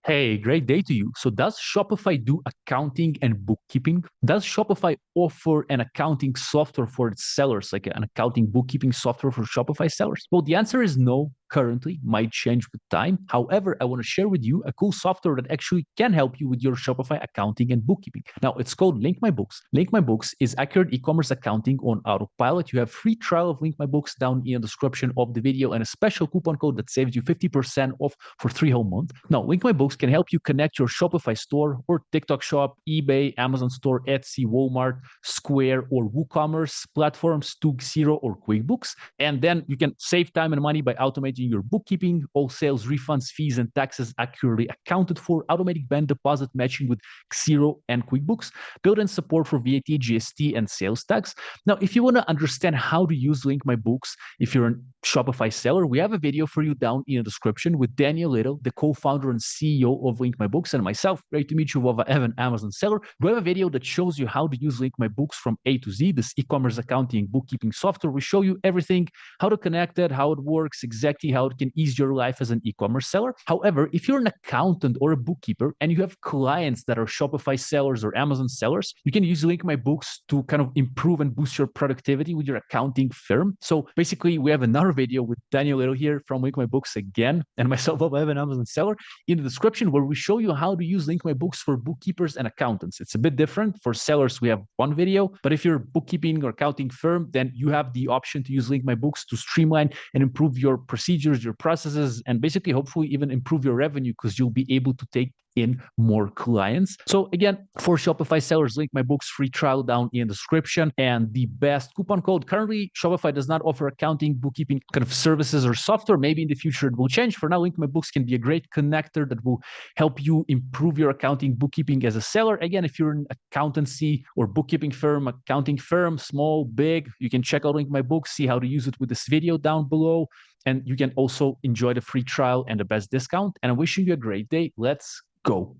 Hey, great day to you. So does Shopify do accounting and bookkeeping? Does Shopify offer an accounting software for its sellers, like an accounting bookkeeping software for Shopify sellers? Well, the answer is no. Currently, might change with time. However, I want to share with you a cool software that actually can help you with your Shopify accounting and bookkeeping. Now, it's called Link My Books. Link My Books is accurate e-commerce accounting on autopilot. You have free trial of Link My Books down in the description of the video and a special coupon code that saves you 50% off for 3 whole months. Now, Link My Books can help you connect your Shopify store or TikTok shop, eBay, Amazon store, Etsy, Walmart, Square, or WooCommerce platforms to Xero or QuickBooks. And then you can save time and money by automating your bookkeeping, all sales, refunds, fees, and taxes accurately accounted for, automatic bank deposit matching with Xero and QuickBooks, built-in support for VAT, GST, and sales tax. Now, if you want to understand how to use Link My Books, if you're a Shopify seller, we have a video for you down in the description with Daniel Little, the co-founder and CEO of Link My Books, and myself. Great to meet you, Vova, an Amazon seller. We have a video that shows you how to use Link My Books from A to Z, this e-commerce accounting bookkeeping software. We show you everything, how to connect it, how it works, exactly how it can ease your life as an e-commerce seller. However, if you're an accountant or a bookkeeper and you have clients that are Shopify sellers or Amazon sellers, you can use Link My Books to kind of improve and boost your productivity with your accounting firm. So basically, we have another video with Daniel Little here from Link My Books again, and myself, I have an Amazon seller, in the description where we show you how to use Link My Books for bookkeepers and accountants. It's a bit different. For sellers, we have one video, but if you're a bookkeeping or accounting firm, then you have the option to use Link My Books to streamline and improve your procedures, your processes, and basically, hopefully, even improve your revenue because you'll be able to take in more clients. So again, for Shopify sellers, Link My Books free trial down in the description, and the best coupon code. Currently, Shopify does not offer accounting, bookkeeping kind of services or software. Maybe in the future it will change. For now, Link My Books can be a great connector that will help you improve your accounting, bookkeeping as a seller. Again, if you're an accountancy or bookkeeping firm, accounting firm, small, big, you can check out Link My Books, see how to use it with this video down below. And you can also enjoy the free trial and the best discount. And I'm wishing you a great day. Let's go.